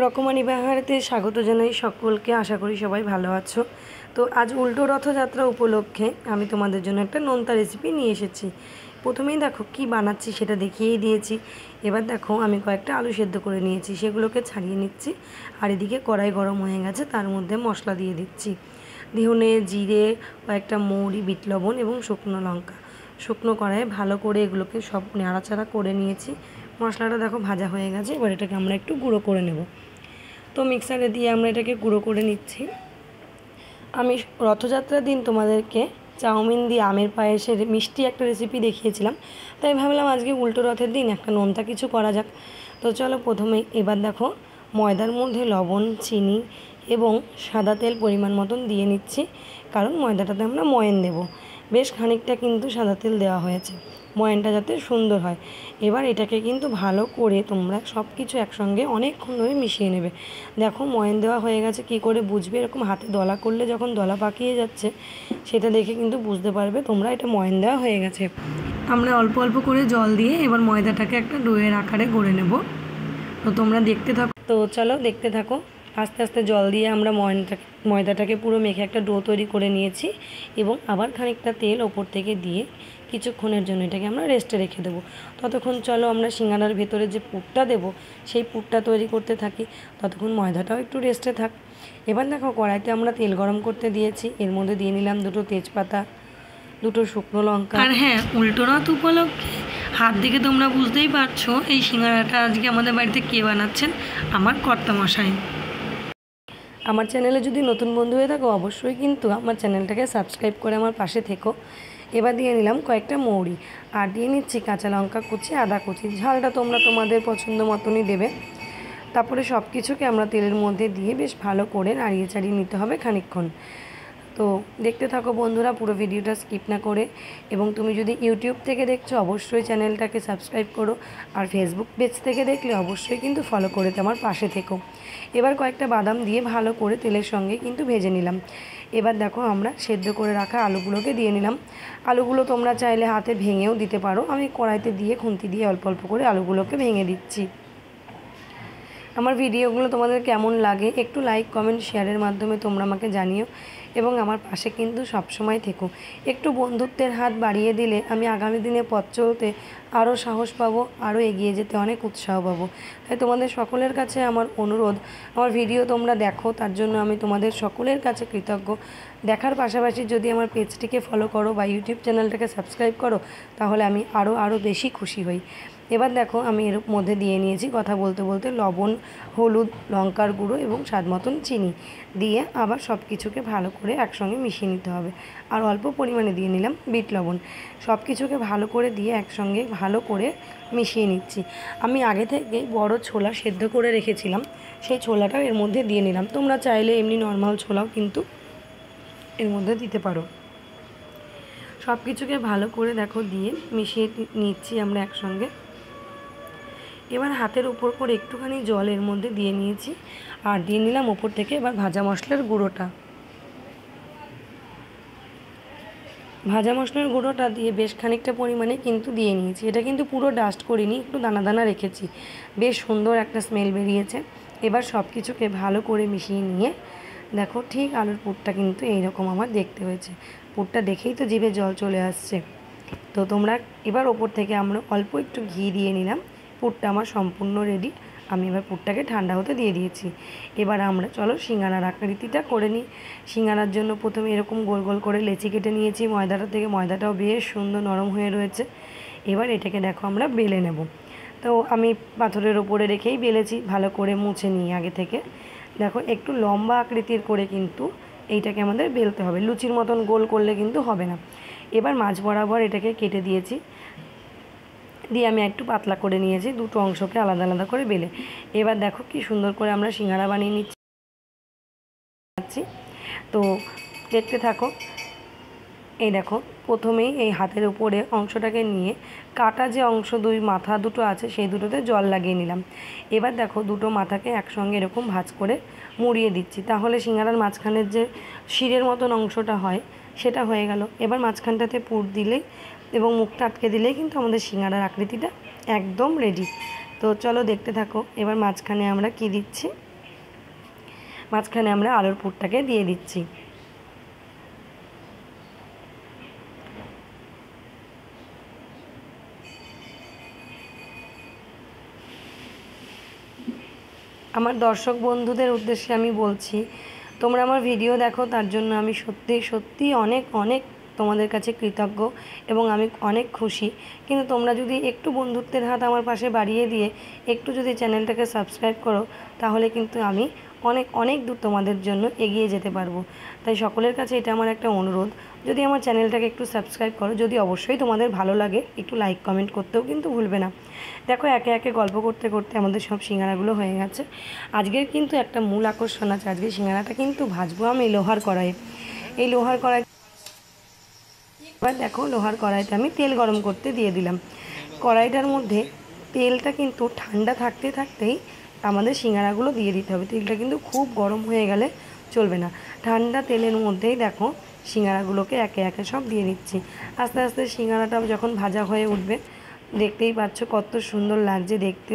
রকমারি বাহারেতে স্বাগত জানাই সকলকে। আশা করি সবাই ভালো আছো। তো আজ উল্টো রথযাত্রা উপলক্ষে আমি তোমাদের জন্য একটা নোনতা রেসিপি নিয়ে এসেছি। প্রথমেই দেখো কি বানাচ্ছি সেটা দেখিয়েই দিয়েছি। এবার দেখো আমি কয়েকটা আলু সেদ্ধ করে নিয়েছি, সেগুলোকে ছাড়িয়ে নিচ্ছি। আর এদিকে কড়াই গরম হয়ে গেছে, তার মধ্যে মশলা দিয়ে দিচ্ছি। ধনে, জিরে, কয়েকটা মৌরি, বিট লবণ এবং শুকনো লঙ্কা। শুকনো কড়াইয়ে ভালো করে এগুলোকে সব নাড়াচাড়া করে নিয়েছি। মশলাটা দেখো ভাজা হয়ে গেছে, এবার এটাকে আমরা একটু গুঁড়ো করে নেব। তো মিক্সারে দিয়ে আমরা এটাকে গুঁড়ো করে নিচ্ছি। আমি রথযাত্রার দিন তোমাদেরকে চাউমিন দিয়ে আমের পায়েসের মিষ্টি একটা রেসিপি দেখিয়েছিলাম, তাই ভাবলাম আজকে উল্টো রথের দিন একটা নোনতা কিছু করা যাক। তো চলো প্রথমে এবার দেখো ময়দার মধ্যে লবণ, চিনি এবং সাদা তেল পরিমাণ মতন দিয়ে নিচ্ছি, কারণ ময়দাটাতে আমরা ময়ান দেব। বেশ খানিকটা কিন্তু সাদা তেল দেওয়া হয়েছে, ময়ানটা যাতে সুন্দর হয়। এবার এটাকে কিন্তু ভালো করে তোমরা সব কিছু একসঙ্গে অনেকক্ষণ ধরে মিশিয়ে নেবে। দেখো ময়ান দেওয়া হয়ে গেছে, কী করে বুঝবে? এরকম হাতে দলা করলে যখন দলা পাকিয়ে যাচ্ছে সেটা দেখে কিন্তু বুঝতে পারবে তোমরা এটা ময়ান দেওয়া হয়ে গেছে। আমরা অল্প অল্প করে জল দিয়ে এবার ময়দাটাকে একটা ডোয়ের আকারে গড়ে নেব। তো তোমরা দেখতে থাকো। তো চলো দেখতে থাকো। আস্তে আস্তে জল দিয়ে আমরা ময়দাটাকে পুরো মেখে একটা ডো তৈরি করে নিয়েছি এবং আবার খানিকটা তেল ওপর থেকে দিয়ে কিছুক্ষণের জন্য এটাকে আমরা রেস্টে রেখে দেবো। ততক্ষণ চলো আমরা সিঙ্গাড়ার ভেতরে যে পুরটা দেবো সেই পুরটা তৈরি করতে থাকি, ততক্ষণ ময়দাটাও একটু রেস্টে থাক। এবার দেখো কড়াইতে আমরা তেল গরম করতে দিয়েছি, এর মধ্যে দিয়ে নিলাম 2টো তেজপাতা, 2টো শুকনো লঙ্কা। আর হ্যাঁ, উল্টো রথ উপলক্ষে হাত দেখে তোমরা বুঝতেই পারছো এই সিঙ্গাড়াটা আজকে আমাদের বাড়িতে কে বানাচ্ছেন, আমার কর্তামশাই। আমার চ্যানেলে যদি নতুন বন্ধু হয়ে থাকো অবশ্যই কিন্তু আমার চ্যানেলটাকে সাবস্ক্রাইব করে আমার পাশে থেকো। এবার দিয়ে নিলাম কয়েকটা মৌরি, আর দিয়ে নিচ্ছি কাঁচা লঙ্কা কুচি, আদা কুচি। ঝালটা তোমরা তোমাদের পছন্দ মতনই দেবে। তারপরে সব কিছুকে আমরা তেলের মধ্যে দিয়ে বেশ ভালো করে নাড়িয়ে চাড়িয়ে নিতে হবে খানিকক্ষণ। তো দেখতে থাকো বন্ধুরা, পুরো ভিডিওটা স্কিপ না করে। এবং তুমি যদি ইউটিউব থেকে দেখছো অবশ্যই চ্যানেলটাকে সাবস্ক্রাইব করো, আর ফেসবুক পেজ থেকে দেখলে অবশ্যই কিন্তু ফলো করে আমার পাশে থেকো। এবার কয়েকটা বাদাম দিয়ে ভালো করে তেলের সঙ্গে কিন্তু ভেজে নিলাম। এবার দেখো আমরা সেদ্ধ করে রাখা আলুগুলোকে দিয়ে নিলাম। আলুগুলো তোমরা চাইলে হাতে ভেঙেও দিতে পারো, আমি কড়াইতে দিয়ে খুন্তি দিয়ে অল্প অল্প করে আলুগুলোকে ভেঙে দিচ্ছি। আমার ভিডিওগুলো তোমাদের কেমন লাগে একটু লাইক, কমেন্ট, শেয়ারের মাধ্যমে তোমরা আমাকে জানিও এবং আমার পাশে কিন্তু সবসময় থেকো। একটু বন্ধুত্বের হাত বাড়িয়ে দিলে আমি আগামী দিনে পথ চলতে আরও সাহস পাবো, আরও এগিয়ে যেতে অনেক উৎসাহ পাবো। তাই তোমাদের সকলের কাছে আমার অনুরোধ, আমার ভিডিও তোমরা দেখো, তার জন্য আমি তোমাদের সকলের কাছে কৃতজ্ঞ। দেখার পাশাপাশি যদি আমার পেজটিকে ফলো করো বা ইউটিউব চ্যানেলটাকে সাবস্ক্রাইব করো, তাহলে আমি আরও বেশি খুশি হই। এবার দেখো আমি এর মধ্যে দিয়ে নিয়েছি কথা বলতে বলতে লবণ, হলুদ, লঙ্কার গুঁড়ো এবং স্বাদ মতন চিনি দিয়ে আবার সব কিছুকে ভালো করে একসঙ্গে মিশিয়ে নিতে হবে। আর অল্প পরিমাণে দিয়ে নিলাম বিট লবণ। সব কিছুকে ভালো করে দিয়ে একসঙ্গে ভালো করে মিশিয়ে নিচ্ছি। আমি আগে থেকে বড় ছোলা সেদ্ধ করে রেখেছিলাম, সেই ছোলাটাও এর মধ্যে দিয়ে নিলাম। তোমরা চাইলে এমনি নর্মাল ছোলাও কিন্তু এর মধ্যে দিতে পারো। সব কিছুকে ভালো করে দেখো দিয়ে মিশিয়ে নিচ্ছি আমরা একসঙ্গে। এবার হাতের উপর করে একটুখানি জল এর মধ্যে দিয়ে নিয়েছি, আর দিয়ে নিলাম ওপর থেকে এবার ভাজা মশলার গুঁড়োটা। ভাজা মশলার গুঁড়োটা দিয়ে বেশ খানিকটা পরিমাণে কিন্তু দিয়ে নিয়েছি। এটা কিন্তু পুরো ডাস্ট করিনি, একটু দানা দানা রেখেছি। বেশ সুন্দর একটা স্মেল বেরিয়েছে। এবার সব কিছুকে ভালো করে মিশিয়ে নিয়ে দেখো ঠিক আলুর পুরটা কিন্তু এইরকম আমার দেখতে হয়েছে। পুরটা দেখেই তো জিভে জল চলে আসছে। তো তোমরা এবার ওপর থেকে আমরা অল্প একটু ঘি দিয়ে নিলাম। পুরটা আমার সম্পূর্ণ রেডি। আমি এবার পুরটাকে ঠান্ডা হতে দিয়ে দিয়েছি। এবার আমরা চলো সিঙ্গাড়ার আকৃতিটা করে নিই। সিঙ্গাড়ার জন্য প্রথমে এরকম গোল গোল করে লেচি কেটে নিয়েছি ময়দাটা থেকে। ময়দাটাও বেশ সুন্দর নরম হয়ে রয়েছে। এবার এটাকে দেখো আমরা বেলে নেব। তো আমি পাথরের ওপরে রেখেই বেলেছি, ভালো করে মুছে নিই আগে থেকে। দেখো একটু লম্বা আকৃতির করে কিন্তু এইটাকে আমাদের বেলতে হবে, লুচির মতন গোল করলে কিন্তু হবে না। এবার মাঝ বরাবর এটাকে কেটে দিয়েছি, দিয়ে আমি একটু পাতলা করে নিয়েছি, দুটো অংশকে আলাদা আলাদা করে বেলে। এবার দেখো কি সুন্দর করে আমরা সিঙ্গাড়া বানিয়ে নিচ্ছি। তো দেখতে থাকো। এই দেখো প্রথমেই এই হাতের উপরে অংশটাকে নিয়ে কাটা যে অংশ মাথা দুটো আছে সেই দুটোতে জল লাগিয়ে নিলাম। এবার দেখো দুটো মাথাকে একসঙ্গে এরকম ভাঁজ করে মুড়িয়ে দিচ্ছি, তাহলে সিঙ্গাড়ার মাঝখানের যে শিরের মতন অংশটা হয় সেটা হয়ে গেল। এবার মাঝখানটাতে পুর দিলেই এবং মুখটা আটকে দিলেই কিন্তু আমাদের সিঙ্গাড়ার আকৃতিটা একদম রেডি। তো চলো দেখতে থাকো। এবার মাঝখানে আমরা কি দিচ্ছি, মাঝখানে আমরা আলুর পুরটাকে দিয়ে দিচ্ছি। আমার দর্শক বন্ধুদের উদ্দেশ্যে আমি বলছি, তোমরা আমার ভিডিও দেখো, তার জন্য আমি সত্যি সত্যি অনেক অনেক তোমাদের কাছে কৃতজ্ঞ এবং আমি অনেক খুশি। কিন্তু তোমরা যদি একটু বন্ধুত্বের হাত আমার পাশে বাড়িয়ে দিয়ে একটু যদি চ্যানেলটাকে সাবস্ক্রাইব করো, তাহলে কিন্তু আমি অনেক অনেক দূর তোমাদের জন্য এগিয়ে যেতে পারবো। তাই সকলের কাছে এটা আমার একটা অনুরোধ, যদি আমার চ্যানেলটাকে একটু সাবস্ক্রাইব করো, যদি অবশ্যই তোমাদের ভালো লাগে একটু লাইক কমেন্ট করতেও কিন্তু ভুলবে না। দেখো একে একে গল্প করতে করতে আমাদের সব সিঙ্গারাগুলো হয়ে গেছে। আজকের কিন্তু একটা মূল আকর্ষণ আছে, আজকে সিঙ্গারাটা কিন্তু ভাজবো আমি লোহার কড়াইয়ে। এই লোহার কড়াই, এবার দেখো লোহার কড়াইতে আমি তেল গরম করতে দিয়ে দিলাম। কড়াইটার মধ্যে তেলটা কিন্তু ঠান্ডা থাকতে থাকতেই আমাদের সিঙ্গারাগুলো দিয়ে দিতে হবে। তেলটা কিন্তু খুব গরম হয়ে গেলে চলবে না। ঠান্ডা তেলের মধ্যেই দেখো সিঙ্গারাগুলোকে একে একে সব দিয়ে দিচ্ছি। আস্তে আস্তে সিঙ্গারাটা যখন ভাজা হয়ে উঠবে, দেখতেই পাচ্ছ কত সুন্দর লাগছে দেখতে।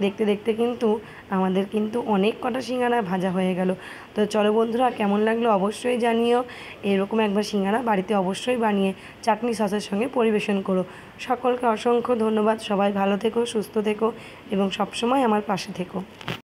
দেখতে দেখতে কিন্তু আমাদের কিন্তু অনেক কটা সিঙ্গারা ভাজা হয়ে গেল। তো চলো বন্ধুরা, কেমন লাগলো অবশ্যই জানিও। এরকম একবার সিঙ্গারা বাড়িতে অবশ্যই বানিয়ে চাটনি সসের সঙ্গে পরিবেশন করো। সকলকে অসংখ্য ধন্যবাদ। সবাই ভালো থেকো, সুস্থ থেকো এবং সবসময় আমার পাশে থেকো।